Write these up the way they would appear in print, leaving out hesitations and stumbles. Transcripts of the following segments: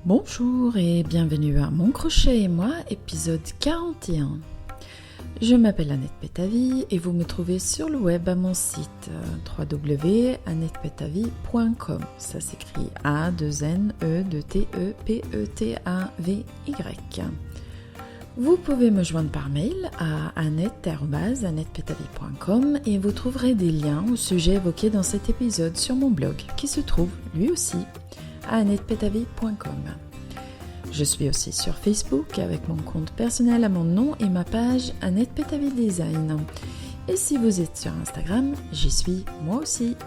Bonjour et bienvenue à Mon Crochet et moi, épisode 41. Je m'appelle Annette Petavi et vous me trouvez sur le web à mon site www.annettepetavi.com. Ça s'écrit A-2-N-E-T-E-P-E-T-A-V-Y. Vous pouvez me joindre par mail à annette@annettepetavi.com et vous trouverez des liens au sujet évoqué dans cet épisode sur mon blog qui se trouve lui aussi à annettepetavi.com. Je suis aussi sur Facebook avec mon compte personnel à mon nom et ma page Annette Petavi Design. Et si vous êtes sur Instagram, j'y suis moi aussi.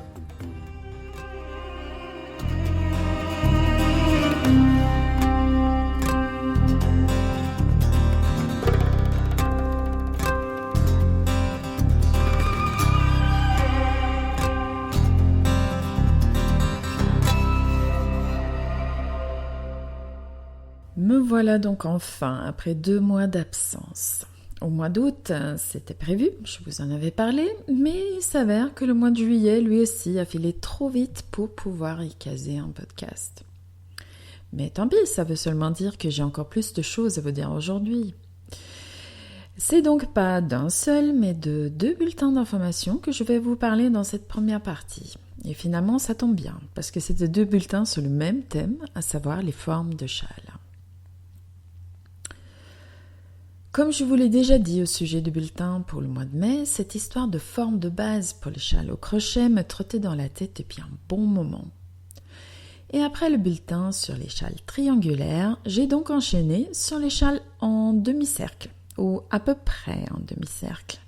Me voilà donc enfin, après 2 mois d'absence. Au mois d'août, c'était prévu, je vous en avais parlé, mais il s'avère que le mois de juillet, lui aussi, a filé trop vite pour pouvoir y caser un podcast. Mais tant pis, ça veut seulement dire que j'ai encore plus de choses à vous dire aujourd'hui. C'est donc pas d'un seul, mais de 2 bulletins d'information que je vais vous parler dans cette première partie. Et finalement, ça tombe bien, parce que c'est 2 bulletins sur le même thème, à savoir les formes de châles. Comme je vous l'ai déjà dit au sujet du bulletin pour le mois de mai, cette histoire de forme de base pour les châles au crochet me trottait dans la tête depuis un bon moment. Et après le bulletin sur les châles triangulaires, j'ai donc enchaîné sur les châles en demi-cercle, ou à peu près en demi-cercle.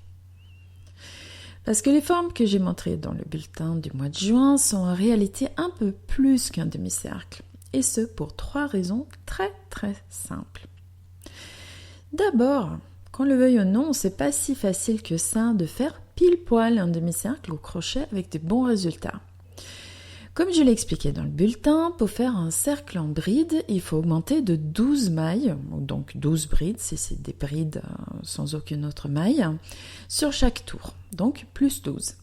Parce que les formes que j'ai montrées dans le bulletin du mois de juin sont en réalité un peu plus qu'un demi-cercle, et ce pour 3 raisons très simples. D'abord, qu'on le veuille ou non, c'est pas si facile que ça de faire pile poil un demi-cercle au crochet avec de bons résultats. Comme je l'ai expliqué dans le bulletin, pour faire un cercle en bride, il faut augmenter de 12 mailles, donc 12 brides, si c'est des brides sans aucune autre maille, sur chaque tour, donc plus 12.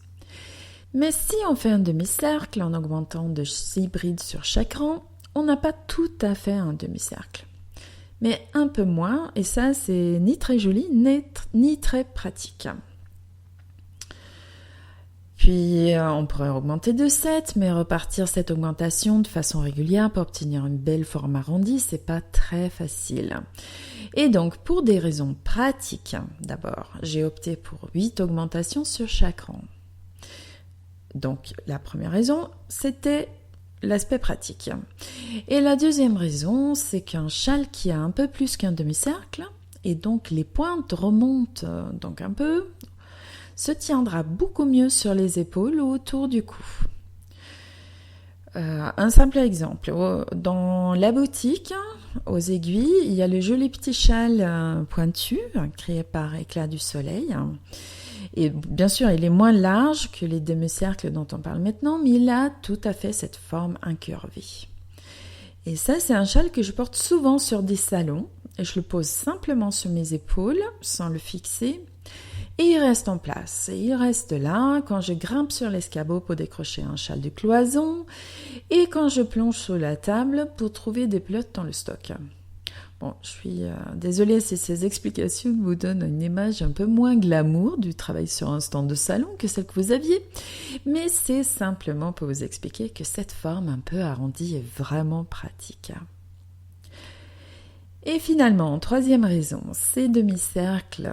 Mais si on fait un demi-cercle en augmentant de 6 brides sur chaque rang, on n'a pas tout à fait un demi-cercle. Mais un peu moins, et ça c'est ni très joli, ni très pratique. Puis on pourrait augmenter de 7, mais repartir cette augmentation de façon régulière pour obtenir une belle forme arrondie, c'est pas très facile. Et donc pour des raisons pratiques, d'abord, j'ai opté pour 8 augmentations sur chaque rang. Donc la première raison, c'était l'aspect pratique. Et la deuxième raison, c'est qu'un châle qui a un peu plus qu'un demi-cercle, et donc les pointes remontent donc un peu, se tiendra beaucoup mieux sur les épaules ou autour du cou. Un simple exemple, dans la boutique, aux aiguilles, il y a le joli petit châle pointu, créé par Éclat du Soleil. Et bien sûr, il est moins large que les demi-cercles dont on parle maintenant, mais il a tout à fait cette forme incurvée. Et ça, c'est un châle que je porte souvent sur des salons, et je le pose simplement sur mes épaules, sans le fixer, et il reste en place. Et il reste là quand je grimpe sur l'escabeau pour décrocher un châle de cloison, et quand je plonge sous la table pour trouver des pelotes dans le stock. Bon, je suis désolée si ces explications vous donnent une image un peu moins glamour du travail sur un stand de salon que celle que vous aviez, mais c'est simplement pour vous expliquer que cette forme un peu arrondie est vraiment pratique. Et finalement, troisième raison, ces demi-cercles,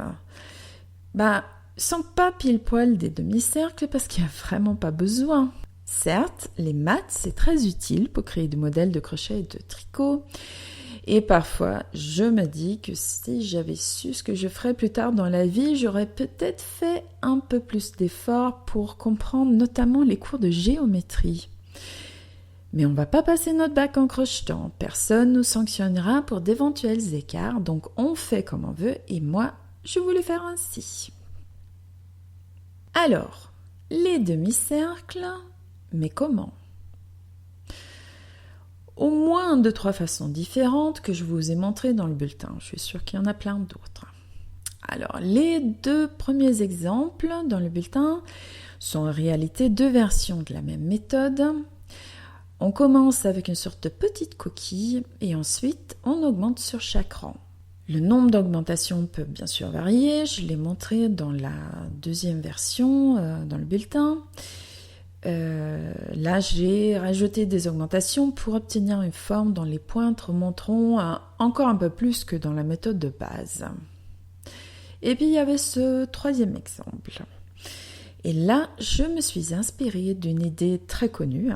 sont pas pile poil des demi-cercles parce qu'il n'y a vraiment pas besoin. Certes, les maths, c'est très utile pour créer des modèles de crochet et de tricot. Et parfois, je me dis que si j'avais su ce que je ferais plus tard dans la vie, j'aurais peut-être fait un peu plus d'efforts pour comprendre notamment les cours de géométrie. Mais on ne va pas passer notre bac en crochetant. Personne nous sanctionnera pour d'éventuels écarts, donc on fait comme on veut et moi, je voulais faire ainsi. Alors, les demi-cercles, mais comment ? Au moins 2-3 façons différentes que je vous ai montrées dans le bulletin. Je suis sûre qu'il y en a plein d'autres. Alors, les 2 premiers exemples dans le bulletin sont en réalité 2 versions de la même méthode. On commence avec une sorte de petite coquille et ensuite on augmente sur chaque rang. Le nombre d'augmentations peut bien sûr varier, je l'ai montré dans la deuxième version, dans le bulletin. Là j'ai rajouté des augmentations pour obtenir une forme dont les pointes remonteront encore un peu plus que dans la méthode de base. Et puis il y avait ce troisième exemple. Et là, je me suis inspirée d'une idée très connue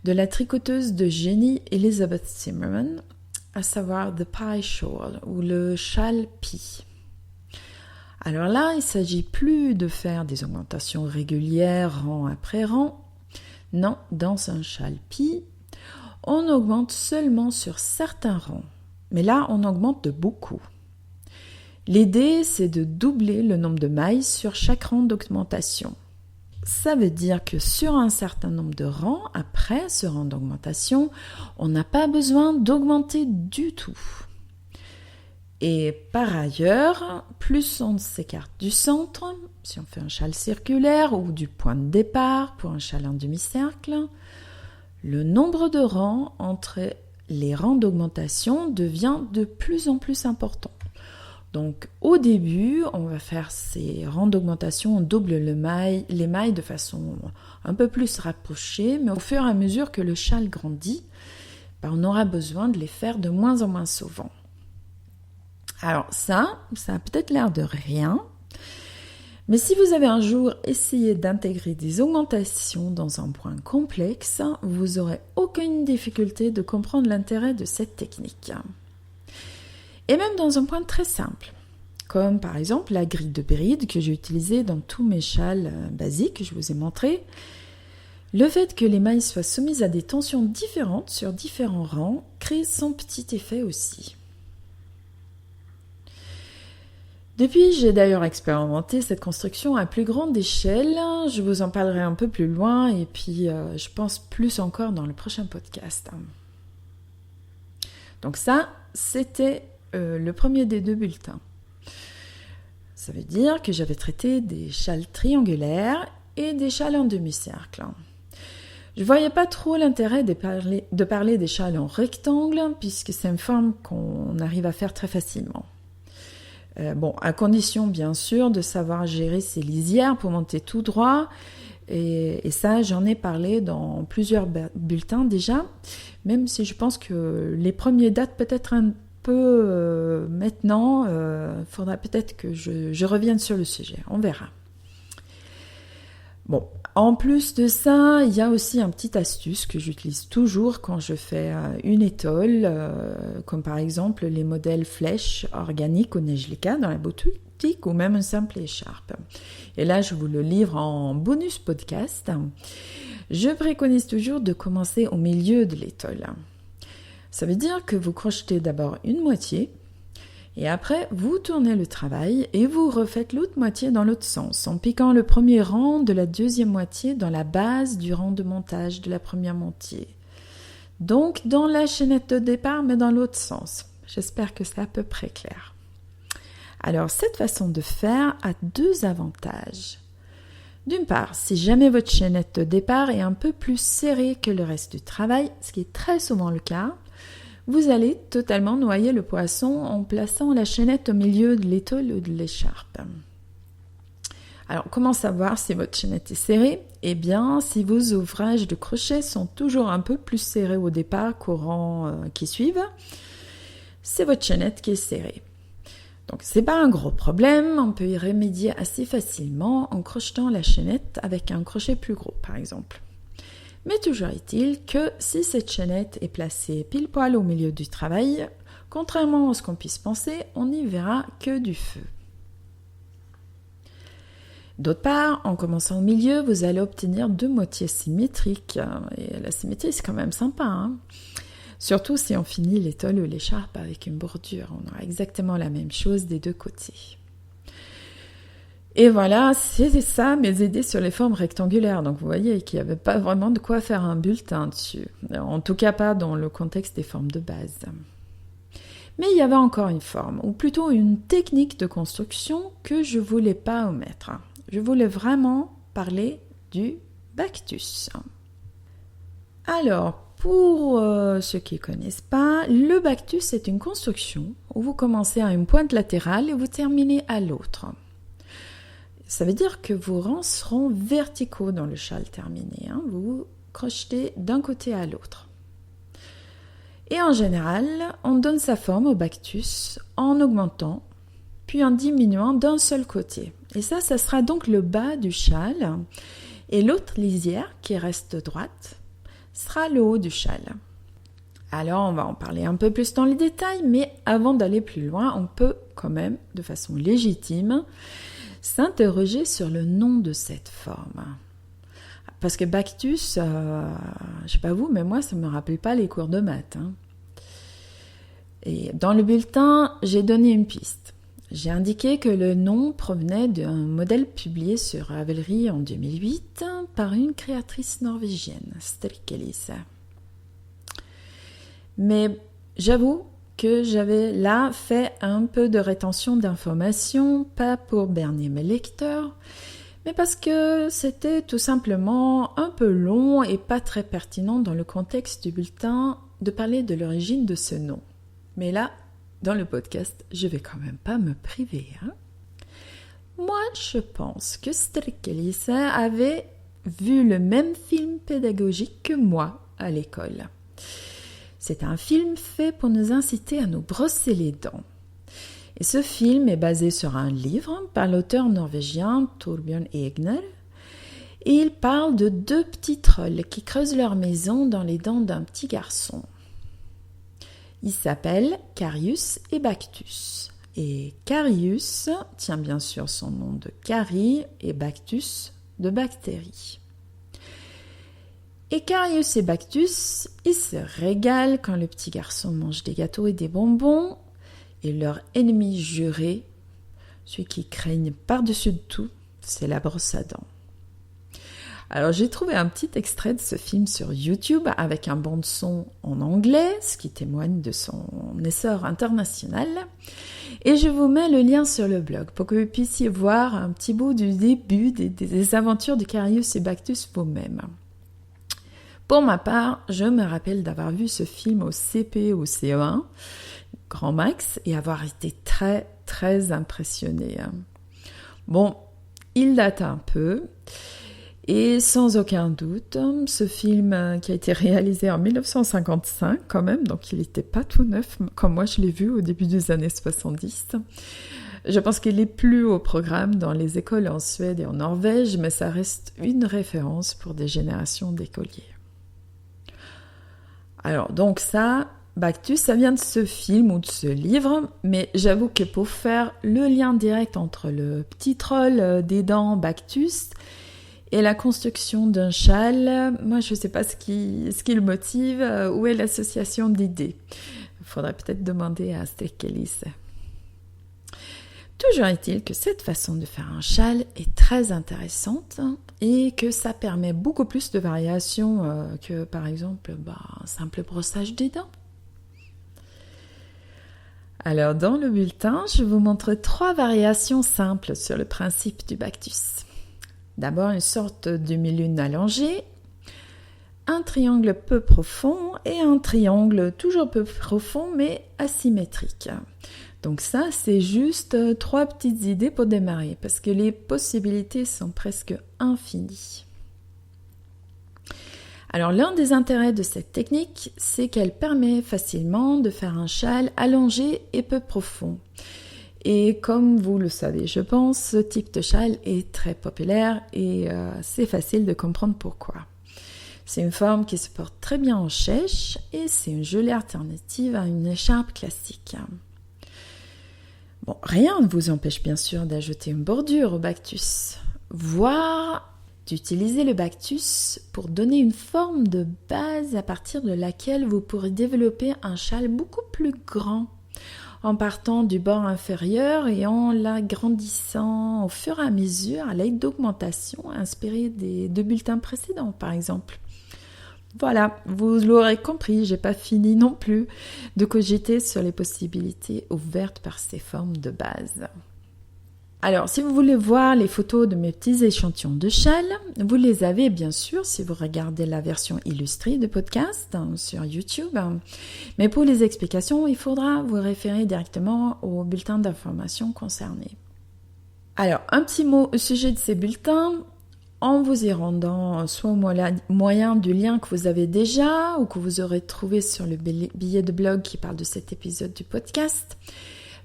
de la tricoteuse de génie Elizabeth Zimmerman, à savoir The Pie Shawl ou le châle pie. Alors là, il ne s'agit plus de faire des augmentations régulières rang après rang. Non, dans un châle pie, on augmente seulement sur certains rangs. Mais là, on augmente de beaucoup. L'idée, c'est de doubler le nombre de mailles sur chaque rang d'augmentation. Ça veut dire que sur un certain nombre de rangs, après ce rang d'augmentation, on n'a pas besoin d'augmenter du tout. Et par ailleurs, plus on s'écarte du centre, si on fait un châle circulaire ou du point de départ pour un châle en demi-cercle, le nombre de rangs entre les rangs d'augmentation devient de plus en plus important. Donc au début, on va faire ces rangs d'augmentation, on double les mailles de façon un peu plus rapprochée, mais au fur et à mesure que le châle grandit, on aura besoin de les faire de moins en moins souvent. Alors ça a peut-être l'air de rien, mais si vous avez un jour essayé d'intégrer des augmentations dans un point complexe, vous n'aurez aucune difficulté de comprendre l'intérêt de cette technique. Et même dans un point très simple, comme par exemple la grille de bride que j'ai utilisée dans tous mes châles basiques que je vous ai montré. Le fait que les mailles soient soumises à des tensions différentes sur différents rangs crée son petit effet aussi. Depuis, j'ai d'ailleurs expérimenté cette construction à plus grande échelle. Je vous en parlerai un peu plus loin et puis je pense plus encore dans le prochain podcast. Donc ça, c'était le premier des deux bulletins. Ça veut dire que j'avais traité des châles triangulaires et des châles en demi-cercle. Je ne voyais pas trop l'intérêt de parler des châles en rectangle, puisque c'est une forme qu'on arrive à faire très facilement. À condition bien sûr de savoir gérer ses lisières pour monter tout droit, et ça j'en ai parlé dans plusieurs bulletins déjà, même si je pense que les premiers datent peut-être un peu maintenant, faudra peut-être que je revienne sur le sujet, on verra. Bon, en plus de ça, il y a aussi une petite astuce que j'utilise toujours quand je fais une étole, comme par exemple les modèles flèches organiques au Nejlika dans la boutique ou même une simple écharpe. Et là, je vous le livre en bonus podcast. Je préconise toujours de commencer au milieu de l'étole. Ça veut dire que vous crochetez d'abord une moitié et après vous tournez le travail et vous refaites l'autre moitié dans l'autre sens en piquant le premier rang de la deuxième moitié dans la base du rang de montage de la première moitié. Donc dans la chaînette de départ mais dans l'autre sens. J'espère que c'est à peu près clair. Alors cette façon de faire a deux avantages. D'une part, si jamais votre chaînette de départ est un peu plus serrée que le reste du travail, ce qui est très souvent le cas, vous allez totalement noyer le poisson en plaçant la chaînette au milieu de l'étole ou de l'écharpe. Alors, comment savoir si votre chaînette est serrée ? Eh bien, si vos ouvrages de crochet sont toujours un peu plus serrés au départ qu'au rang qui suivent, c'est votre chaînette qui est serrée. Donc, c'est pas un gros problème, on peut y remédier assez facilement en crochetant la chaînette avec un crochet plus gros, par exemple. Mais toujours est-il que si cette chaînette est placée pile poil au milieu du travail, contrairement à ce qu'on puisse penser, on n'y verra que du feu. D'autre part, en commençant au milieu, vous allez obtenir deux moitiés symétriques. Et la symétrie, c'est quand même sympa, Surtout si on finit l'étole ou l'écharpe avec une bordure. On aura exactement la même chose des deux côtés. Et voilà, c'est ça mes idées sur les formes rectangulaires. Donc vous voyez qu'il n'y avait pas vraiment de quoi faire un bulletin dessus. En tout cas pas dans le contexte des formes de base. Mais il y avait encore une forme, ou plutôt une technique de construction que je ne voulais pas omettre. Je voulais vraiment parler du Bactus. Alors, pour ceux qui ne connaissent pas, le Bactus est une construction où vous commencez à une pointe latérale et vous terminez à l'autre. Ça veut dire que vos rangs seront verticaux dans le châle terminé. Vous vous crochetez d'un côté à l'autre. Et en général, on donne sa forme au Bactus en augmentant, puis en diminuant d'un seul côté. Et ça sera donc le bas du châle. Et l'autre lisière, qui reste droite, sera le haut du châle. Alors, on va en parler un peu plus dans les détails, mais avant d'aller plus loin, on peut quand même, de façon légitime, s'interroger sur le nom de cette forme. Parce que Bactus, je sais pas vous, mais moi, ça me rappelle pas les cours de maths. Et dans le bulletin, j'ai donné une piste. J'ai indiqué que le nom provenait d'un modèle publié sur Ravelry en 2008 par une créatrice norvégienne, Strikelisse. Mais j'avoue que j'avais là fait un peu de rétention d'informations, pas pour berner mes lecteurs, mais parce que c'était tout simplement un peu long et pas très pertinent dans le contexte du bulletin de parler de l'origine de ce nom. Mais là, dans le podcast, je vais quand même pas me priver. Moi, je pense que Strikelisse avait vu le même film pédagogique que moi à l'école. C'est un film fait pour nous inciter à nous brosser les dents. Et ce film est basé sur un livre par l'auteur norvégien Torbjørn Egner. Et il parle de deux petits trolls qui creusent leur maison dans les dents d'un petit garçon. Ils s'appellent Carius et Bactus. Et Carius tient bien sûr son nom de carie et Bactus de bactérie. Et Carius et Bactus, ils se régalent quand le petit garçon mange des gâteaux et des bonbons. Et leur ennemi juré, celui qui craignent par-dessus tout, c'est la brosse à dents. Alors j'ai trouvé un petit extrait de ce film sur YouTube avec un bande-son en anglais, ce qui témoigne de son essor international. Et je vous mets le lien sur le blog pour que vous puissiez voir un petit bout du début des aventures de Carius et Bactus vous-même. Pour ma part, je me rappelle d'avoir vu ce film au CP ou CE1, grand max, et avoir été très, très impressionnée. Bon, il date un peu, et sans aucun doute, ce film qui a été réalisé en 1955 quand même, donc il n'était pas tout neuf, comme moi je l'ai vu au début des années 70. Je pense qu'il est plus au programme dans les écoles en Suède et en Norvège, mais ça reste une référence pour des générations d'écoliers. Alors donc ça, Bactus, ça vient de ce film ou de ce livre, mais j'avoue que pour faire le lien direct entre le petit troll des dents Bactus et la construction d'un châle, moi je ne sais pas ce qui le motive, où est l'association d'idées. Il faudrait peut-être demander à Strikelisse. Toujours est-il que cette façon de faire un châle est très intéressante et que ça permet beaucoup plus de variations que par exemple un simple brossage des dents. Alors dans le bulletin, je vous montre 3 variations simples sur le principe du Bactus. D'abord une sorte de demi-lune allongée, un triangle peu profond et un triangle toujours peu profond mais asymétrique. Donc ça, c'est juste 3 petites idées pour démarrer, parce que les possibilités sont presque infinies. Alors l'un des intérêts de cette technique, c'est qu'elle permet facilement de faire un châle allongé et peu profond. Et comme vous le savez, je pense, ce type de châle est très populaire et c'est facile de comprendre pourquoi. C'est une forme qui se porte très bien en chèche et c'est une jolie alternative à une écharpe classique. Bon, rien ne vous empêche bien sûr d'ajouter une bordure au Bactus, voire d'utiliser le Bactus pour donner une forme de base à partir de laquelle vous pourrez développer un châle beaucoup plus grand, en partant du bord inférieur et en l'agrandissant au fur et à mesure à l'aide d'augmentations inspirées des 2 bulletins précédents par exemple. Voilà, vous l'aurez compris, j'ai pas fini non plus de cogiter sur les possibilités ouvertes par ces formes de base. Alors, si vous voulez voir les photos de mes petits échantillons de châle, vous les avez bien sûr si vous regardez la version illustrée de podcast sur YouTube. Mais pour les explications, il faudra vous référer directement au bulletin d'information concerné. Alors, un petit mot au sujet de ces bulletins. En vous y rendant soit au moyen du lien que vous avez déjà ou que vous aurez trouvé sur le billet de blog qui parle de cet épisode du podcast,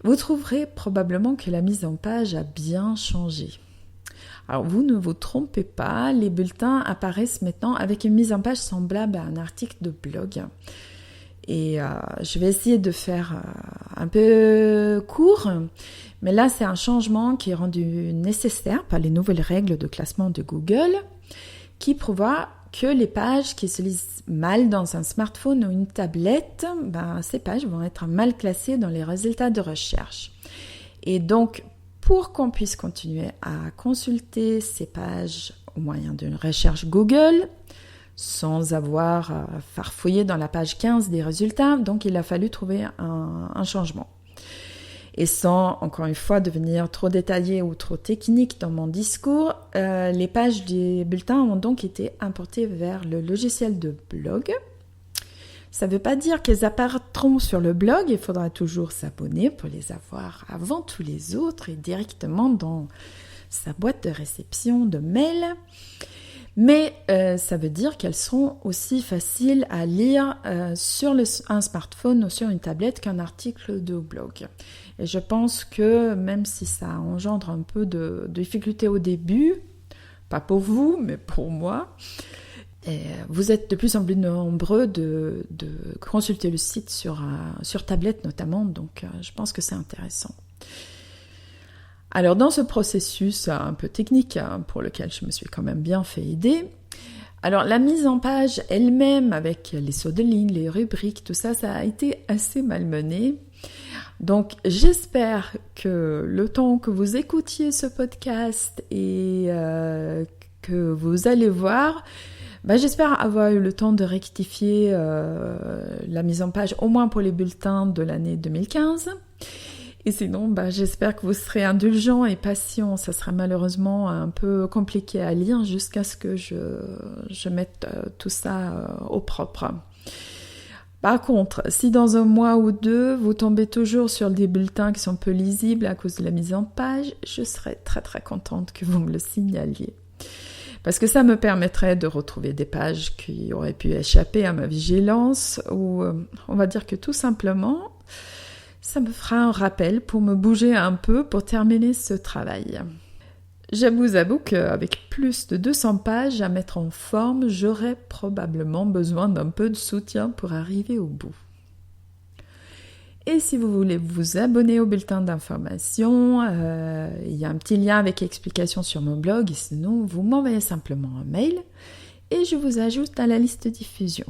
vous trouverez probablement que la mise en page a bien changé. Alors vous ne vous trompez pas, les bulletins apparaissent maintenant avec une mise en page semblable à un article de blog. Et je vais essayer de faire un peu court, mais là c'est un changement qui est rendu nécessaire par les nouvelles règles de classement de Google qui prévoient que les pages qui se lisent mal dans un smartphone ou une tablette, ces pages vont être mal classées dans les résultats de recherche. Et donc, pour qu'on puisse continuer à consulter ces pages au moyen d'une recherche Google, sans avoir farfouillé dans la page 15 des résultats, donc il a fallu trouver un changement. Et sans, encore une fois, devenir trop détaillé ou trop technique dans mon discours, les pages des bulletins ont donc été importées vers le logiciel de blog. Ça ne veut pas dire qu'elles apparaîtront sur le blog, il faudra toujours s'abonner pour les avoir avant tous les autres et directement dans sa boîte de réception de mail. Mais ça veut dire qu'elles seront aussi faciles à lire sur un smartphone ou sur une tablette qu'un article de blog. Et je pense que même si ça engendre un peu de difficulté au début, pas pour vous, mais pour moi, vous êtes de plus en plus nombreux de consulter le site sur tablette notamment, donc je pense que c'est intéressant. Alors dans ce processus un peu technique pour lequel je me suis quand même bien fait aider, alors la mise en page elle-même avec les sauts de ligne, les rubriques, tout ça, ça a été assez malmené. Donc j'espère que le temps que vous écoutiez ce podcast et que vous allez voir, j'espère avoir eu le temps de rectifier la mise en page au moins pour les bulletins de l'année 2015. Et sinon, j'espère que vous serez indulgents et patients. Ça sera malheureusement un peu compliqué à lire jusqu'à ce que je mette tout ça au propre. Par contre, si dans un mois ou deux, vous tombez toujours sur des bulletins qui sont peu lisibles à cause de la mise en page, je serais très très contente que vous me le signaliez. Parce que ça me permettrait de retrouver des pages qui auraient pu échapper à ma vigilance ou on va dire que tout simplement, ça me fera un rappel pour me bouger un peu pour terminer ce travail. Je vous avoue qu'avec plus de 200 pages à mettre en forme, j'aurais probablement besoin d'un peu de soutien pour arriver au bout. Et si vous voulez vous abonner au bulletin d'information, il y a un petit lien avec explication sur mon blog, et sinon vous m'envoyez simplement un mail et je vous ajoute à la liste de diffusion.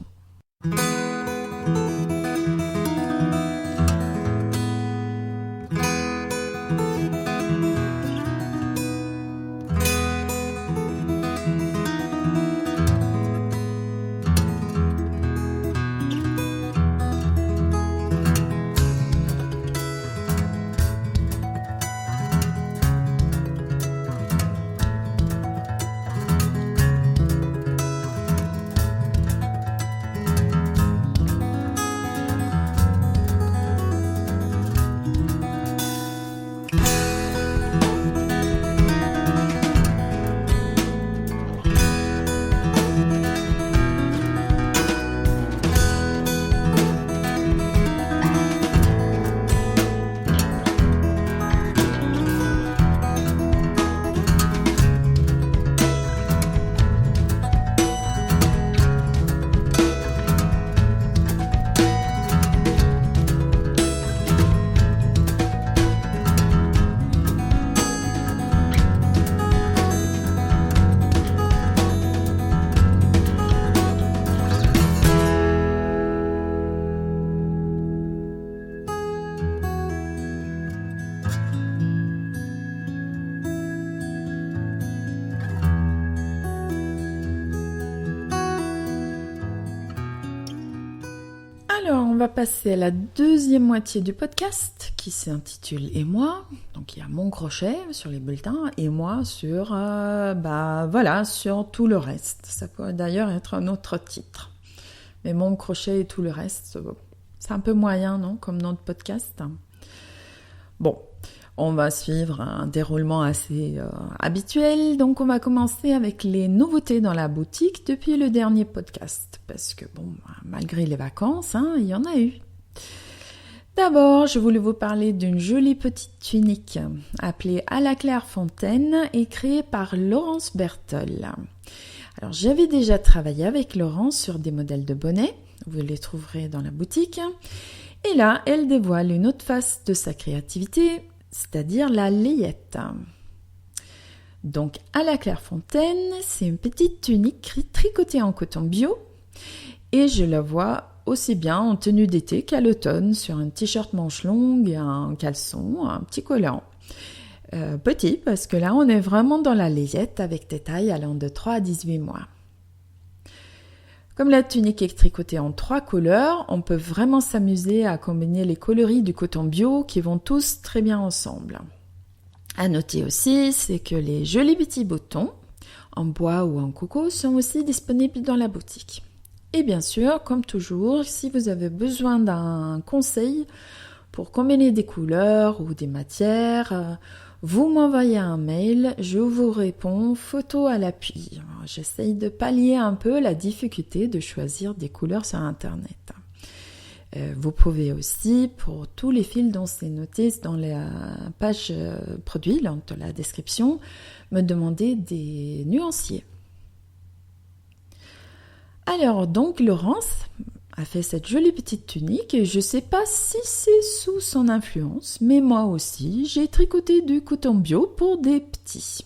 Alors, on va passer à la deuxième moitié du podcast qui s'intitule « Et moi ». Donc, il y a mon crochet sur les bulletins et moi sur, sur tout le reste. Ça pourrait d'ailleurs être un autre titre. Mais mon crochet et tout le reste, c'est un peu moyen, non, comme notre podcast. Bon, on va suivre un déroulement assez habituel. Donc, on va commencer avec les nouveautés dans la boutique depuis le dernier podcast. Parce que, malgré les vacances, il y en a eu. D'abord, je voulais vous parler d'une jolie petite tunique appelée À la Clairefontaine et créée par Laurence Bertol. Alors, j'avais déjà travaillé avec Laurence sur des modèles de bonnets. Vous les trouverez dans la boutique. Et là, elle dévoile une autre face de sa créativité, c'est-à-dire la layette. Donc, À la Clairefontaine, c'est une petite tunique tricotée en coton bio et je la vois aussi bien en tenue d'été qu'à l'automne sur un t-shirt manche longue, un caleçon, un petit collant. Petit parce que là, on est vraiment dans la layette avec des tailles allant de 3 à 18 mois. Comme la tunique est tricotée en 3 couleurs, on peut vraiment s'amuser à combiner les coloris du coton bio qui vont tous très bien ensemble. À noter aussi, c'est que les jolis petits boutons, en bois ou en coco, sont aussi disponibles dans la boutique. Et bien sûr, comme toujours, si vous avez besoin d'un conseil pour combiner des couleurs ou des matières, vous m'envoyez un mail, je vous réponds photo à l'appui. J'essaye de pallier un peu la difficulté de choisir des couleurs sur Internet. Vous pouvez aussi, pour tous les fils dont c'est noté dans la page produit, dans la description, me demander des nuanciers. Alors donc Laurence a fait cette jolie petite tunique et je ne sais pas si c'est sous son influence, mais moi aussi j'ai tricoté du coton bio pour des petits.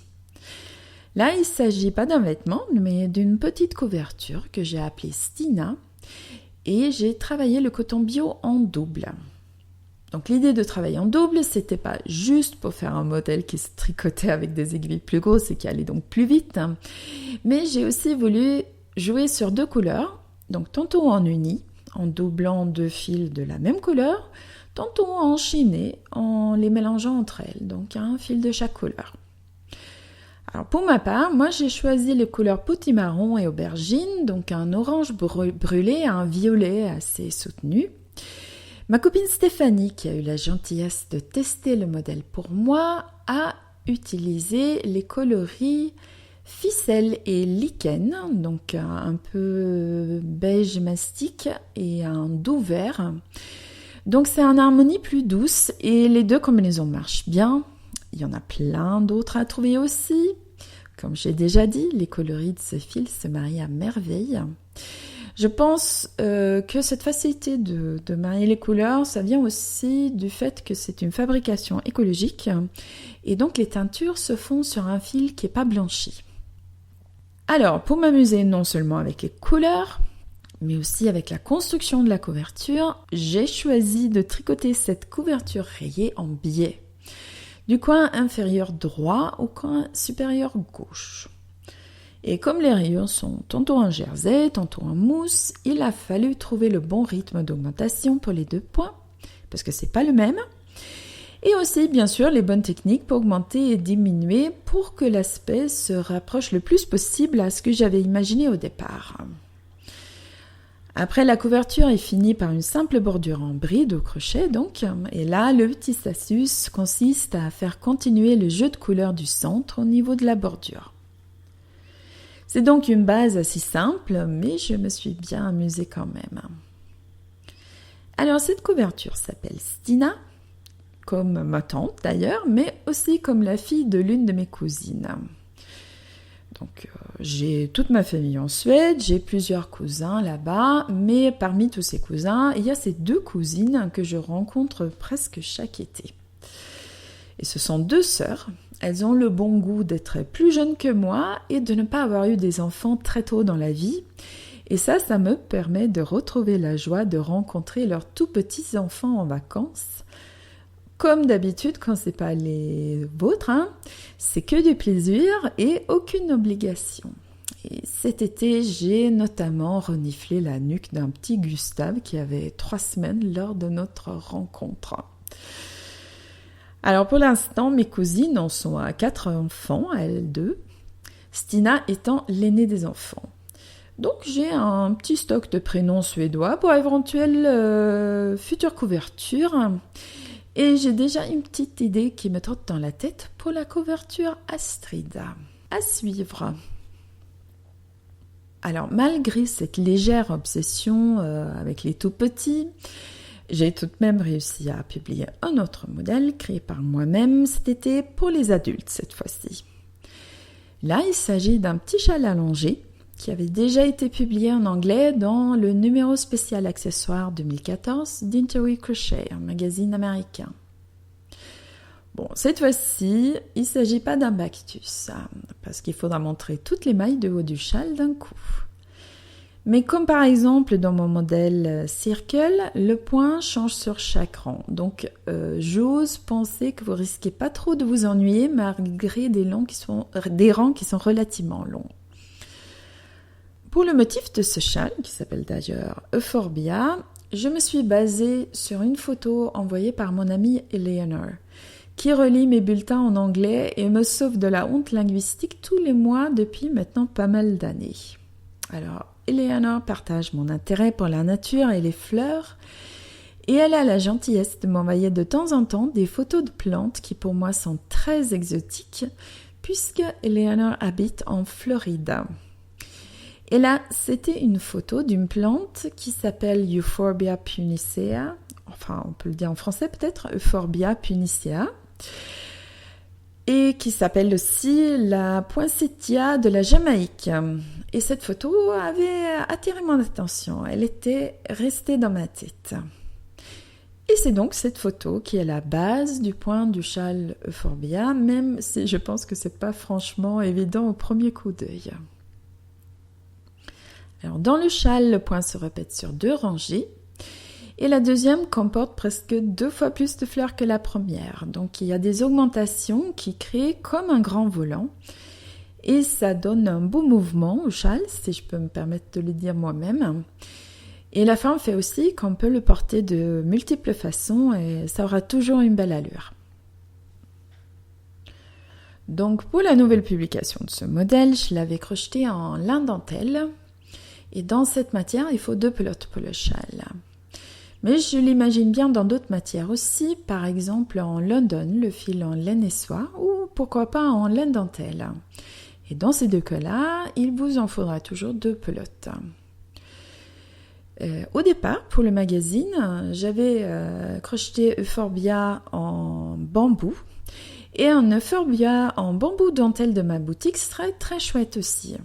Là il ne s'agit pas d'un vêtement mais d'une petite couverture que j'ai appelée Stina et j'ai travaillé le coton bio en double. Donc l'idée de travailler en double, c'était pas juste pour faire un modèle qui se tricotait avec des aiguilles plus grosses et qui allait donc plus vite, mais j'ai aussi voulu jouer sur 2 couleurs, donc tantôt en uni, en doublant 2 fils de la même couleur, tantôt en chiné, en les mélangeant entre elles, donc un fil de chaque couleur. Alors pour ma part, moi j'ai choisi les couleurs potimarron et aubergine, donc un orange brûlé et un violet assez soutenu. Ma copine Stéphanie, qui a eu la gentillesse de tester le modèle pour moi, a utilisé les coloris ficelle et lichen, donc un peu beige mastic et un doux vert. Donc c'est une harmonie plus douce et les 2 combinaisons marchent bien. Il y en a plein d'autres à trouver aussi. Comme j'ai déjà dit, les coloris de ce fil se marient à merveille. Je pense que cette facilité de marier les couleurs, ça vient aussi du fait que c'est une fabrication écologique et donc les teintures se font sur un fil qui n'est pas blanchi. Alors, pour m'amuser non seulement avec les couleurs, mais aussi avec la construction de la couverture, j'ai choisi de tricoter cette couverture rayée en biais, du coin inférieur droit au coin supérieur gauche. Et comme les rayures sont tantôt en jersey, tantôt en mousse, il a fallu trouver le bon rythme d'augmentation pour les 2 points, parce que c'est pas le même. Et aussi, bien sûr, les bonnes techniques pour augmenter et diminuer pour que l'aspect se rapproche le plus possible à ce que j'avais imaginé au départ. Après, la couverture est finie par une simple bordure en bride au crochet, donc. Et là, le petit astuce consiste à faire continuer le jeu de couleurs du centre au niveau de la bordure. C'est donc une base assez simple, mais je me suis bien amusée quand même. Alors, cette couverture s'appelle Stina, comme ma tante d'ailleurs, mais aussi comme la fille de l'une de mes cousines. Donc j'ai toute ma famille en Suède, j'ai plusieurs cousins là-bas, mais parmi tous ces cousins, il y a ces 2 cousines que je rencontre presque chaque été. Et ce sont 2 sœurs, elles ont le bon goût d'être plus jeunes que moi et de ne pas avoir eu des enfants très tôt dans la vie. Et ça me permet de retrouver la joie de rencontrer leurs tout petits enfants en vacances. Comme d'habitude, quand c'est pas les vôtres, c'est que du plaisir et aucune obligation. Et cet été, j'ai notamment reniflé la nuque d'un petit Gustave qui avait 3 semaines lors de notre rencontre. Alors pour l'instant, mes cousines en sont à 4 enfants, à elles deux, Stina étant l'aînée des enfants. Donc j'ai un petit stock de prénoms suédois pour éventuelles futures couvertures. Et j'ai déjà une petite idée qui me trotte dans la tête pour la couverture Astrid. À suivre. Alors malgré cette légère obsession avec les tout petits, j'ai tout de même réussi à publier un autre modèle créé par moi-même cet été pour les adultes cette fois-ci. Là, il s'agit d'un petit châle allongé qui avait déjà été publié en anglais dans le numéro spécial accessoire 2014 d'Interweave Crochet, un magazine américain. Bon, cette fois-ci, il ne s'agit pas d'un Bactus, parce qu'il faudra montrer toutes les mailles de haut du châle d'un coup. Mais comme par exemple dans mon modèle Circle, le point change sur chaque rang. Donc j'ose penser que vous risquez pas trop de vous ennuyer malgré des rangs qui sont relativement longs. Pour le motif de ce châle, qui s'appelle d'ailleurs Euphorbia, je me suis basée sur une photo envoyée par mon amie Eleanor, qui relit mes bulletins en anglais et me sauve de la honte linguistique tous les mois depuis maintenant pas mal d'années. Alors, Eleanor partage mon intérêt pour la nature et les fleurs, et elle a la gentillesse de m'envoyer de temps en temps des photos de plantes qui pour moi sont très exotiques, puisque Eleanor habite en Floride. Et là, c'était une photo d'une plante qui s'appelle Euphorbia punicea, enfin on peut le dire en français peut-être, Euphorbia punicea, et qui s'appelle aussi la poinsettia de la Jamaïque. Et cette photo avait attiré mon attention, elle était restée dans ma tête. Et c'est donc cette photo qui est la base du point du châle Euphorbia, même si je pense que c'est pas franchement évident au premier coup d'œil. Alors dans le châle, le point se répète sur 2 rangées, et la deuxième comporte presque 2 fois plus de fleurs que la première. Donc il y a des augmentations qui créent comme un grand volant, et ça donne un beau mouvement au châle, si je peux me permettre de le dire moi-même. Et la forme fait aussi qu'on peut le porter de multiples façons, et ça aura toujours une belle allure. Donc pour la nouvelle publication de ce modèle, je l'avais crocheté en lin dentelle, et dans cette matière, il faut 2 pelotes pour le châle. Mais je l'imagine bien dans d'autres matières aussi, par exemple en London, le fil en laine et soie, ou pourquoi pas en laine dentelle. Et dans ces 2 cas-là, il vous en faudra toujours 2 pelotes. Au départ, pour le magazine, j'avais crocheté Euphorbia en bambou, et un Euphorbia en bambou dentelle de ma boutique serait très chouette aussi.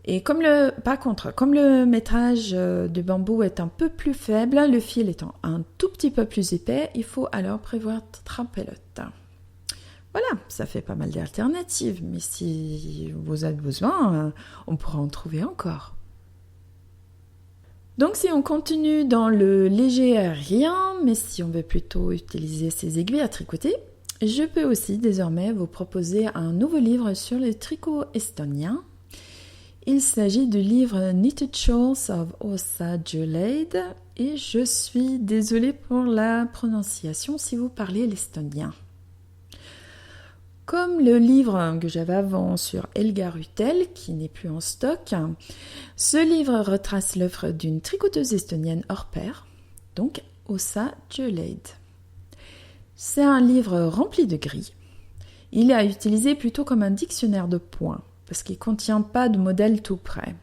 Et comme le métrage du bambou est un peu plus faible, le fil étant un tout petit peu plus épais, il faut alors prévoir 3 pelotes. Voilà, ça fait pas mal d'alternatives, mais si vous avez besoin, on pourra en trouver encore. Donc si on continue dans le léger aérien, mais si on veut plutôt utiliser ces aiguilles à tricoter, je peux aussi désormais vous proposer un nouveau livre sur le tricot estonien. Il s'agit du livre Knitted Shawls of Åsa Juleid, et je suis désolée pour la prononciation si vous parlez l'estonien. Comme le livre que j'avais avant sur Helga Rutel, qui n'est plus en stock, ce livre retrace l'œuvre d'une tricoteuse estonienne hors pair, donc Åsa Juleid. C'est un livre rempli de grilles. Il est à utiliser plutôt comme un dictionnaire de points, parce qu'il ne contient pas de modèle tout prêt.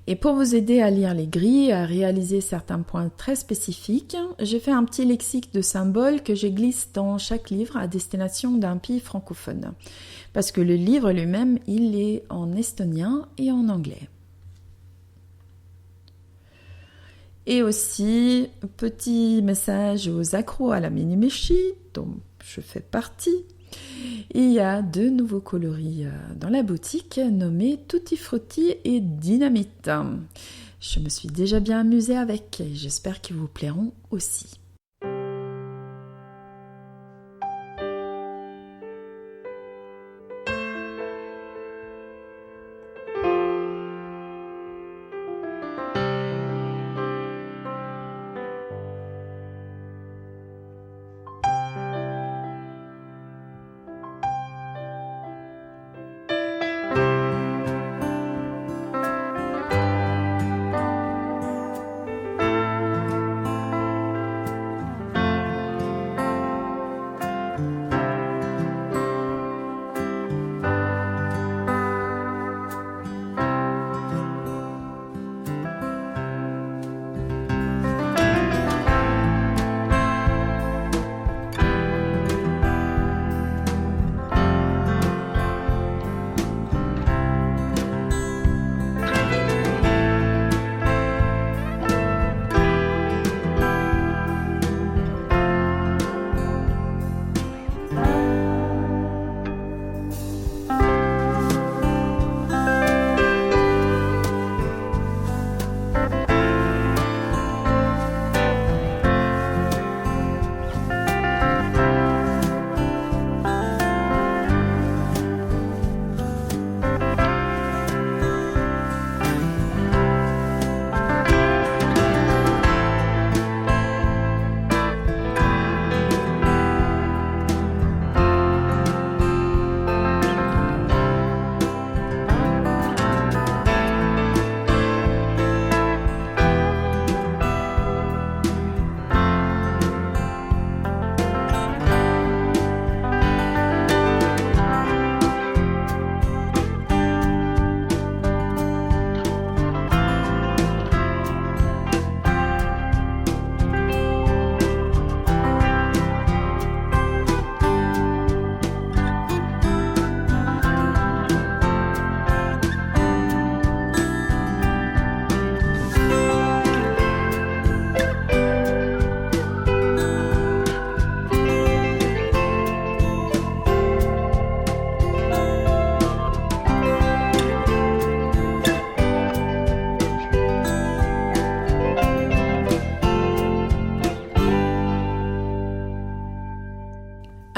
Et pour vous aider à lire les grilles et à réaliser certains points très spécifiques, j'ai fait un petit lexique de symboles que je glisse dans chaque livre à destination d'un pays francophone. Parce que le livre lui-même, il est en estonien et en anglais. Et aussi, petit message aux accros à la mini-méchie, dont je fais partie. Il y a 2 nouveaux coloris dans la boutique nommés Tutti Frutti et Dynamite. Je me suis déjà bien amusée avec et j'espère qu'ils vous plairont aussi.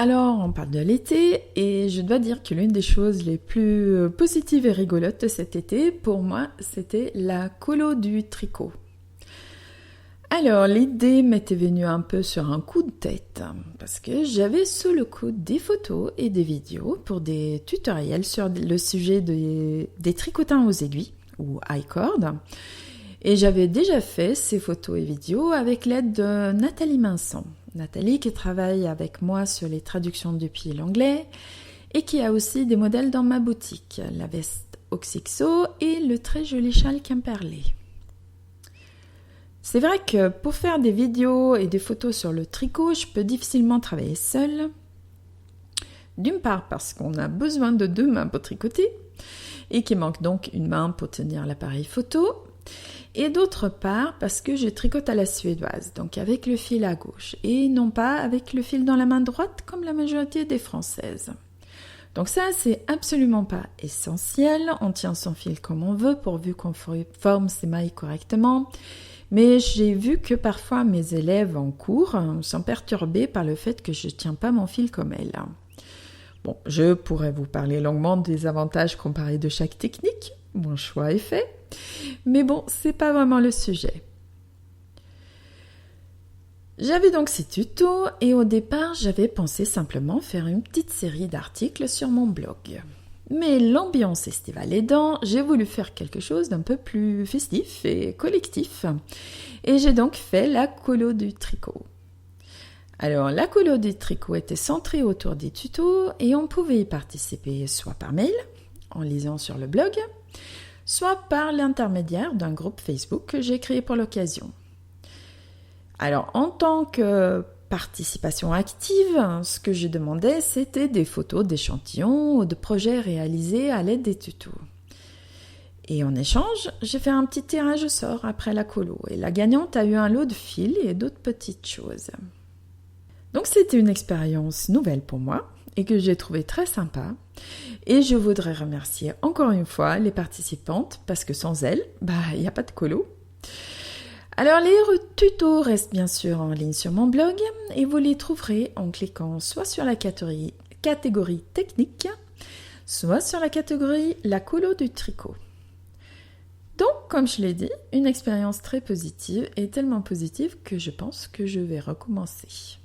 Alors, on parle de l'été et je dois dire que l'une des choses les plus positives et rigolotes de cet été, pour moi, c'était la colo du tricot. Alors, l'idée m'était venue un peu sur un coup de tête parce que j'avais sous le coude des photos et des vidéos pour des tutoriels sur le sujet des tricotins aux aiguilles ou high-cord. Et j'avais déjà fait ces photos et vidéos avec l'aide de Nathalie Minson. Nathalie qui travaille avec moi sur les traductions depuis l'anglais et qui a aussi des modèles dans ma boutique, la veste Oxixo et le très joli châle Quimperlé. C'est vrai que pour faire des vidéos et des photos sur le tricot, je peux difficilement travailler seule. D'une part parce qu'on a besoin de 2 mains pour tricoter et qu'il manque donc une main pour tenir l'appareil photo. Et d'autre part parce que je tricote à la suédoise, donc avec le fil à gauche, et non pas avec le fil dans la main droite comme la majorité des françaises. Donc ça, c'est absolument pas essentiel, on tient son fil comme on veut pourvu qu'on forme ses mailles correctement, mais j'ai vu que parfois mes élèves en cours sont perturbés par le fait que je tiens pas mon fil comme elles. Bon, je pourrais vous parler longuement des avantages comparés de chaque technique, mon choix est fait. Mais bon, c'est pas vraiment le sujet. J'avais donc ces tutos et au départ, j'avais pensé simplement faire une petite série d'articles sur mon blog. Mais l'ambiance estivale aidant, j'ai voulu faire quelque chose d'un peu plus festif et collectif. Et j'ai donc fait la colo du tricot. Alors, la colo du tricot était centrée autour des tutos et on pouvait y participer soit par mail, en lisant sur le blog, soit par l'intermédiaire d'un groupe Facebook que j'ai créé pour l'occasion. Alors, en tant que participation active, ce que je demandais, c'était des photos d'échantillons ou de projets réalisés à l'aide des tutos. Et en échange, j'ai fait un petit tirage au sort après la colo, et la gagnante a eu un lot de fils et d'autres petites choses. Donc, c'était une expérience nouvelle pour moi, et que j'ai trouvé très sympa. Et je voudrais remercier encore une fois les participantes parce que sans elles, il n'y a pas de colo. Alors les tutos restent bien sûr en ligne sur mon blog et vous les trouverez en cliquant soit sur la catégorie technique, soit sur la catégorie la colo du tricot. Donc, comme je l'ai dit, une expérience très positive et tellement positive que je pense que je vais recommencer.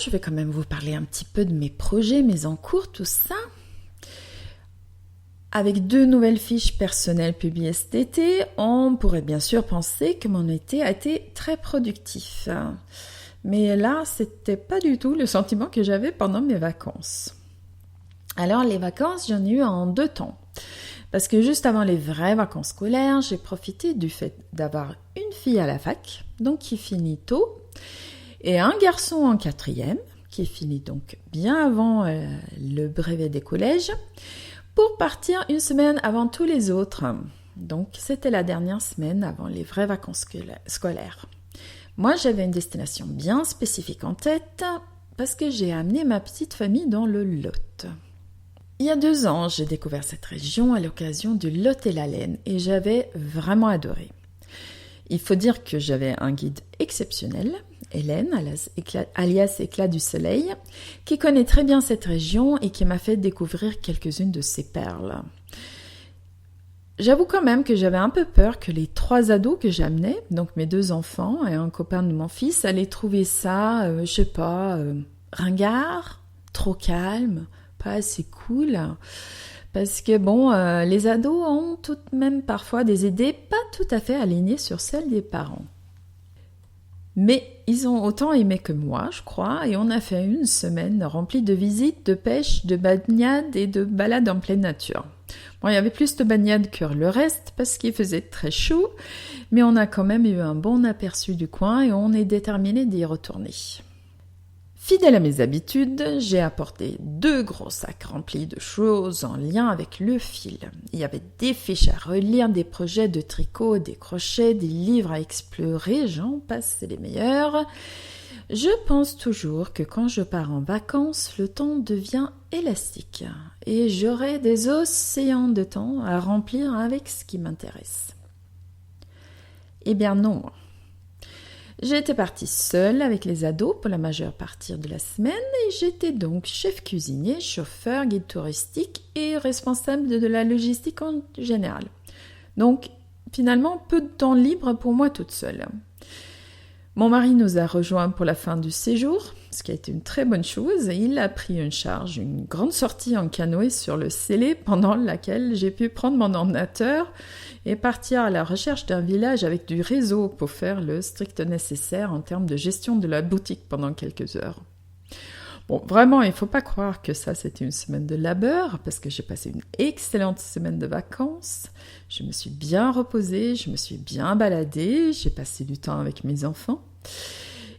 Je vais quand même vous parler un petit peu de mes projets, mes en cours, tout ça. Avec 2 nouvelles fiches personnelles publiées cet été, on pourrait bien sûr penser que mon été a été très productif. Mais là, c'était pas du tout le sentiment que j'avais pendant mes vacances. Alors, les vacances, j'en ai eu en 2 temps. Parce que juste avant les vraies vacances scolaires, j'ai profité du fait d'avoir une fille à la fac, donc qui finit tôt, et un garçon en 4e, qui finit donc bien avant le brevet des collèges, pour partir une semaine avant tous les autres. Donc, c'était la dernière semaine avant les vraies vacances scolaires. Moi, j'avais une destination bien spécifique en tête parce que j'ai amené ma petite famille dans le Lot. Il y a 2 ans, j'ai découvert cette région à l'occasion du Lot et la Laine et j'avais vraiment adoré. Il faut dire que j'avais un guide exceptionnel, Hélène, alias Éclat du Soleil, qui connaît très bien cette région et qui m'a fait découvrir quelques-unes de ses perles. J'avoue quand même que j'avais un peu peur que les 3 ados que j'amenais, donc mes 2 enfants et un copain de mon fils, allaient trouver ça, ringard, trop calme, pas assez cool. Parce que les ados ont tout de même parfois des idées pas tout à fait alignées sur celles des parents. Mais ils ont autant aimé que moi, je crois, et on a fait une semaine remplie de visites, de pêche, de baignades et de balades en pleine nature. Bon, il y avait plus de baignades que le reste parce qu'il faisait très chaud, mais on a quand même eu un bon aperçu du coin et on est déterminé d'y retourner. Fidèle à mes habitudes, j'ai apporté 2 gros sacs remplis de choses en lien avec le fil. Il y avait des fiches à relire, des projets de tricot, des crochets, des livres à explorer, j'en passe, c'est les meilleurs. Je pense toujours que quand je pars en vacances, le temps devient élastique et j'aurai des océans de temps à remplir avec ce qui m'intéresse. Eh bien non. J'étais partie seule avec les ados pour la majeure partie de la semaine et j'étais donc chef cuisinier, chauffeur, guide touristique et responsable de la logistique en général. Donc finalement, peu de temps libre pour moi toute seule. Mon mari nous a rejoints pour la fin du séjour, ce qui a été une très bonne chose. Et il a pris une grande sortie en canoë sur le Célé pendant laquelle j'ai pu prendre mon ordinateur et partir à la recherche d'un village avec du réseau pour faire le strict nécessaire en termes de gestion de la boutique pendant quelques heures. Bon, vraiment, il ne faut pas croire que ça, c'était une semaine de labeur, parce que j'ai passé une excellente semaine de vacances. Je me suis bien reposée, je me suis bien baladée, j'ai passé du temps avec mes enfants.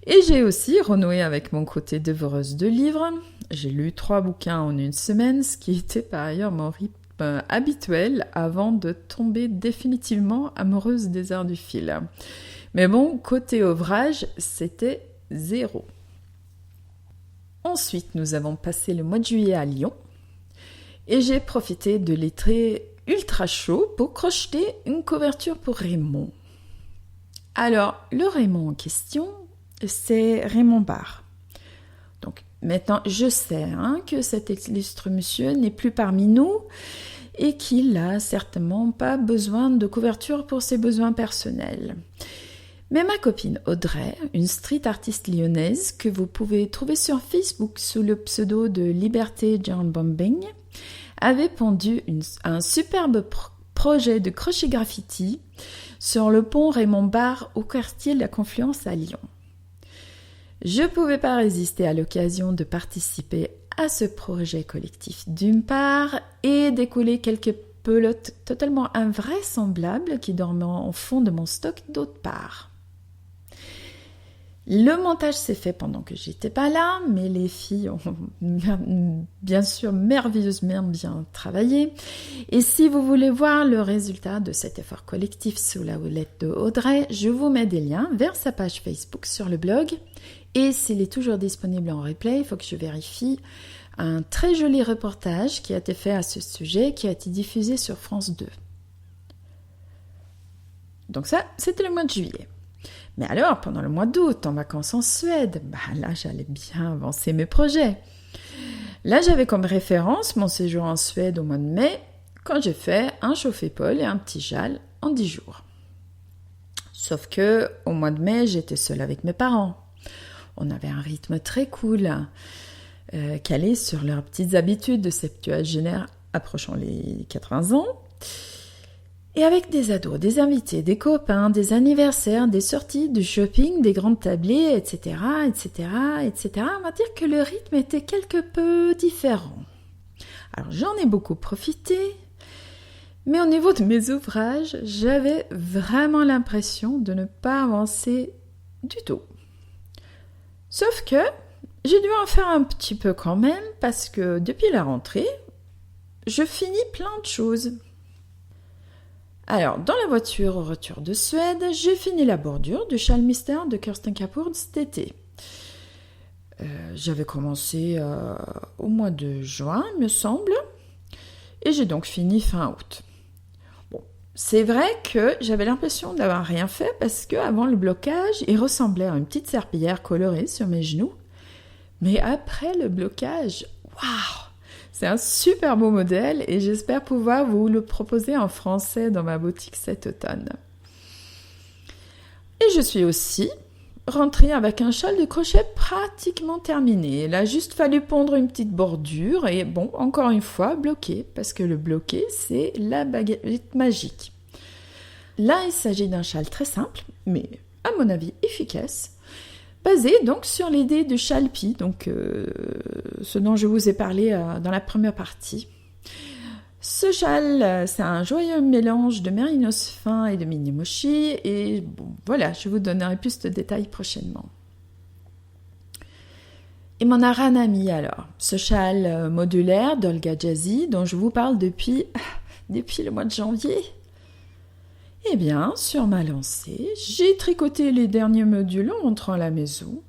Et j'ai aussi renoué avec mon côté dévoreuse de livres. J'ai lu 3 bouquins en une semaine, ce qui était par ailleurs mon rythme habituel avant de tomber définitivement amoureuse des arts du fil. Mais bon, côté ouvrage, c'était 0. Ensuite, nous avons passé le mois de juillet à Lyon et j'ai profité de l'été ultra chaud pour crocheter une couverture pour Raymond. Alors, le Raymond en question, c'est Raymond Barre. Donc, maintenant, je sais que cet illustre monsieur n'est plus parmi nous et qu'il n'a certainement pas besoin de couverture pour ses besoins personnels. Mais ma copine Audrey, une street artiste lyonnaise que vous pouvez trouver sur Facebook sous le pseudo de Liberté John Bombing, avait pondu un superbe projet de crochet graffiti sur le pont Raymond Barre au quartier de la Confluence à Lyon. Je ne pouvais pas résister à l'occasion de participer à ce projet collectif d'une part et d'écouler quelques pelotes totalement invraisemblables qui dormaient en fond de mon stock d'autre part. Le montage s'est fait pendant que j'étais pas là, mais les filles ont bien sûr merveilleusement bien travaillé. Et si vous voulez voir le résultat de cet effort collectif sous la houlette de Audrey, je vous mets des liens vers sa page Facebook sur le blog. Et s'il est toujours disponible en replay, il faut que je vérifie un très joli reportage qui a été fait à ce sujet, qui a été diffusé sur France 2. Donc ça, c'était le mois de juillet. Mais alors, pendant le mois d'août, en vacances en Suède, là, j'allais bien avancer mes projets. Là, j'avais comme référence mon séjour en Suède au mois de mai, quand j'ai fait un chauffe-épaule et un petit châle en 10 jours. Sauf que, au mois de mai, j'étais seule avec mes parents. On avait un rythme très cool, calé sur leurs petites habitudes de septuagénaire approchant les 80 ans. Et avec des ados, des invités, des copains, des anniversaires, des sorties, du shopping, des grandes tablées, etc., etc., etc., on va dire que le rythme était quelque peu différent. Alors j'en ai beaucoup profité, mais au niveau de mes ouvrages, j'avais vraiment l'impression de ne pas avancer du tout. Sauf que j'ai dû en faire un petit peu quand même, parce que depuis la rentrée, je finis plein de choses. Alors, dans la voiture au retour de Suède, j'ai fini la bordure du châle mystère de Kirsten Kapoor cet été. J'avais commencé au mois de juin, il me semble, et j'ai donc fini fin août. Bon, c'est vrai que j'avais l'impression d'avoir rien fait parce qu'avant le blocage, il ressemblait à une petite serpillière colorée sur mes genoux. Mais après le blocage, waouh! C'est un super beau modèle et j'espère pouvoir vous le proposer en français dans ma boutique cet automne. Et je suis aussi rentrée avec un châle de crochet pratiquement terminé. Il a juste fallu pondre une petite bordure et bon, encore une fois, bloqué, parce que le bloqué, c'est la baguette magique. Là, il s'agit d'un châle très simple, mais à mon avis efficace, basé donc sur l'idée de Chalpi, donc ce dont je vous ai parlé dans la première partie. Ce châle, c'est un joyeux mélange de mérinos fin et de minimochi, et bon, voilà, je vous donnerai plus de détails prochainement. Et mon aranami alors, ce châle modulaire d'Olga Jazzy dont je vous parle depuis le mois de janvier. Eh bien, sur ma lancée, j'ai tricoté les derniers modules en rentrant à la maison.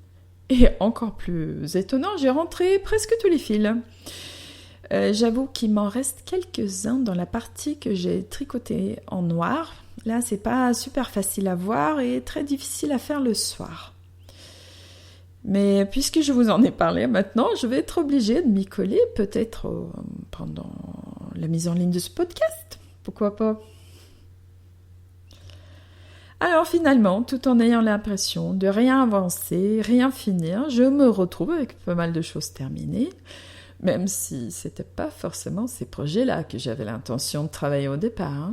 Et encore plus étonnant, j'ai rentré presque tous les fils. J'avoue qu'il m'en reste quelques-uns dans la partie que j'ai tricotée en noir. Là, c'est pas super facile à voir et très difficile à faire le soir. Mais puisque je vous en ai parlé maintenant, je vais être obligée de m'y coller, peut-être pendant la mise en ligne de ce podcast. Pourquoi pas ? Alors finalement, tout en ayant l'impression de rien avancer, rien finir, je me retrouve avec pas mal de choses terminées, même si c'était pas forcément ces projets-là que j'avais l'intention de travailler au départ.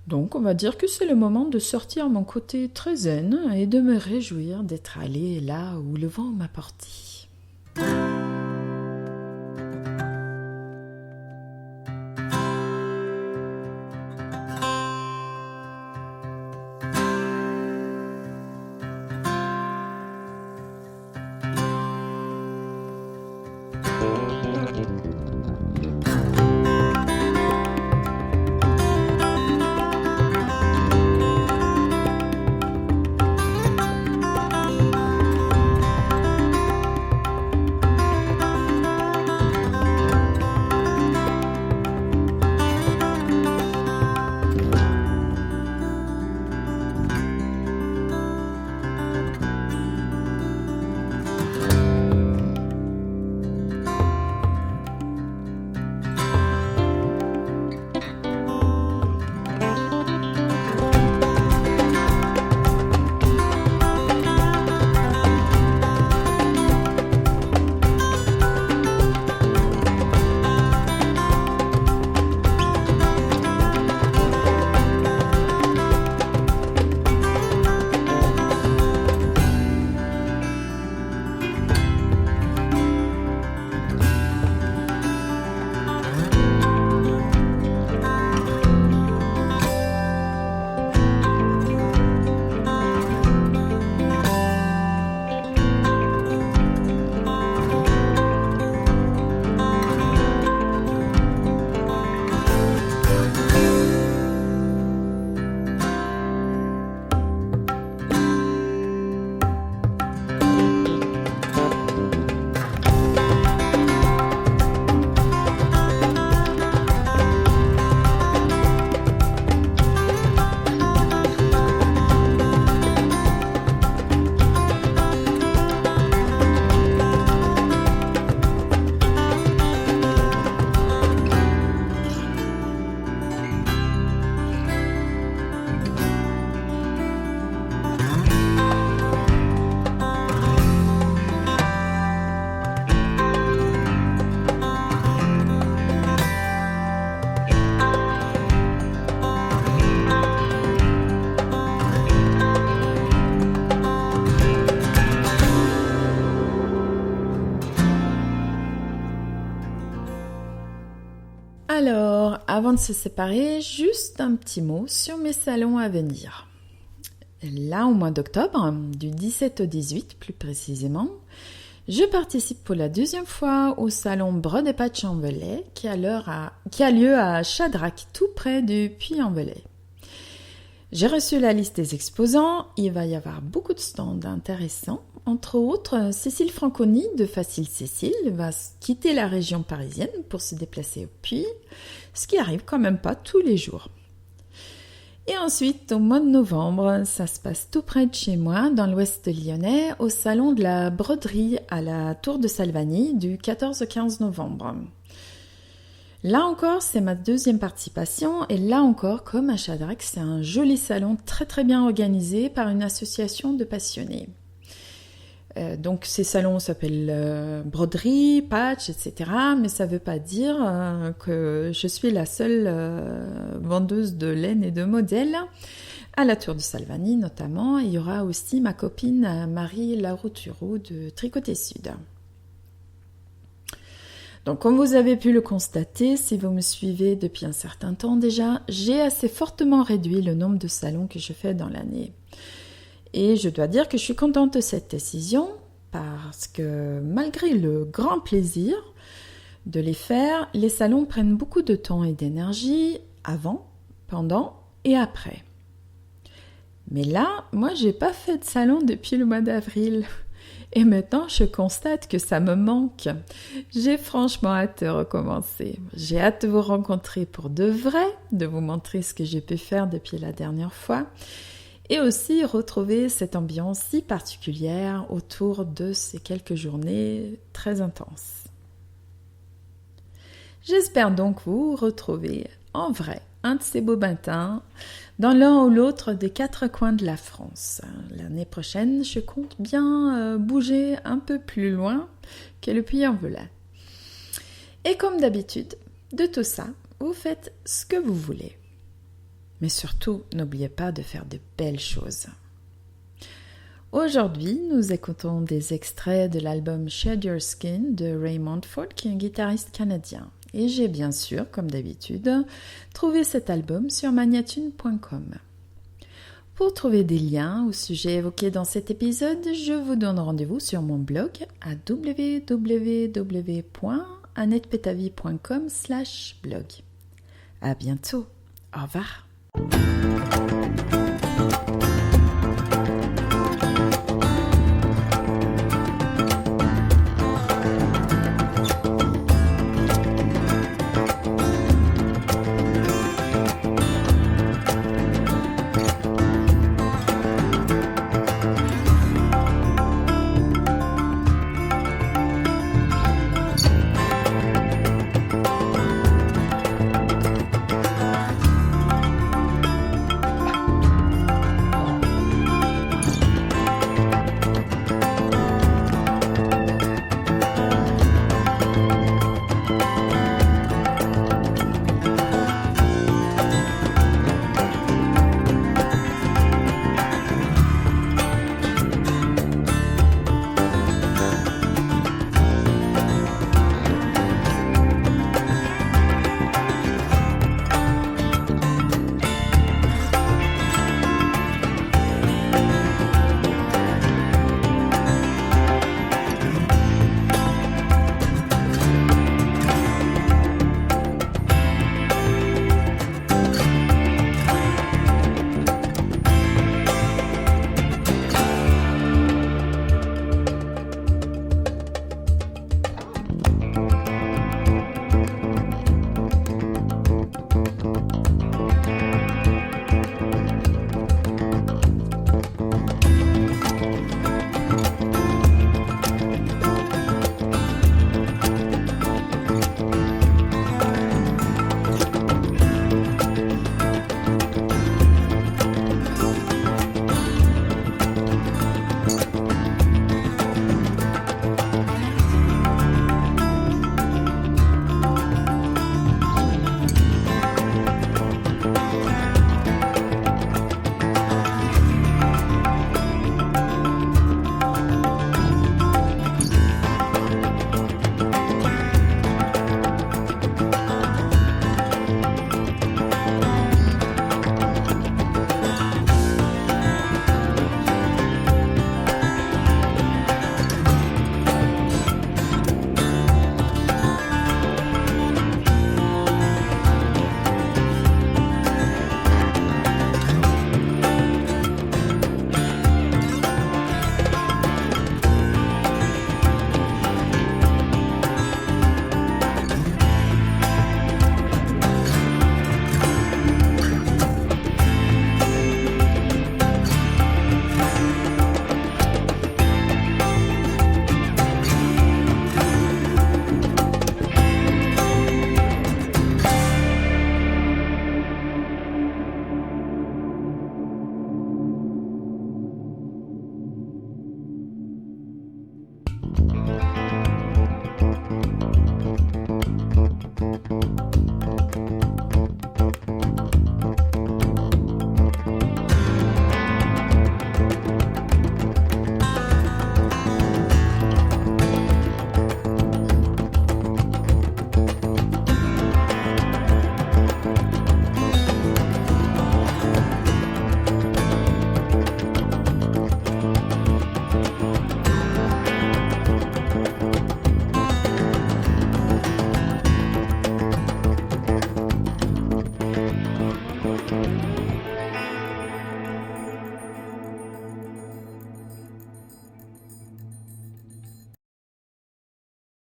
Donc on va dire que c'est le moment de sortir mon côté très zen et de me réjouir d'être allée là où le vent m'a porté. Alors, avant de se séparer, juste un petit mot sur mes salons à venir. Là, au mois d'octobre, du 17 au 18 plus précisément, je participe pour la 2e fois au salon Brode et Patch-en-Velay qui a lieu à Chadrac, tout près du Puy-en-Velay. J'ai reçu la liste des exposants, il va y avoir beaucoup de stands intéressants. Entre autres, Cécile Franconi de Facile Cécile va quitter la région parisienne pour se déplacer au Puy, ce qui arrive quand même pas tous les jours. Et ensuite, au mois de novembre, ça se passe tout près de chez moi, dans l'ouest lyonnais, au salon de la broderie à la Tour de Salvagny du 14 au 15 novembre. Là encore, c'est ma 2e participation et là encore, comme à Chadrac, c'est un joli salon très très bien organisé par une association de passionnés. Donc ces salons s'appellent broderie, patch, etc. Mais ça ne veut pas dire que je suis la seule vendeuse de laine et de modèles. À la Tour de Salvagny notamment, il y aura aussi ma copine Marie Larouturou de Tricoter Sud. Donc comme vous avez pu le constater, si vous me suivez depuis un certain temps déjà, j'ai assez fortement réduit le nombre de salons que je fais dans l'année. Et je dois dire que je suis contente de cette décision parce que malgré le grand plaisir de les faire, les salons prennent beaucoup de temps et d'énergie avant, pendant et après. Mais là, moi j'ai pas fait de salon depuis le mois d'avril. Et maintenant, je constate que ça me manque. J'ai franchement hâte de recommencer. J'ai hâte de vous rencontrer pour de vrai, de vous montrer ce que j'ai pu faire depuis la dernière fois. Et aussi retrouver cette ambiance si particulière autour de ces quelques journées très intenses. J'espère donc vous retrouver en vrai un de ces beaux matins dans l'un ou l'autre des 4 coins de la France. L'année prochaine, je compte bien bouger un peu plus loin que le Puy-en-Velay. Et comme d'habitude, de tout ça, vous faites ce que vous voulez. Mais surtout, n'oubliez pas de faire de belles choses. Aujourd'hui, nous écoutons des extraits de l'album Shed Your Skin de Ray Montfort, qui est un guitariste canadien. Et j'ai bien sûr, comme d'habitude, trouvé cet album sur magnatune.com. Pour trouver des liens aux sujets évoqués dans cet épisode, je vous donne rendez-vous sur mon blog à www.annettepetavie.com/blog. À bientôt. Au revoir.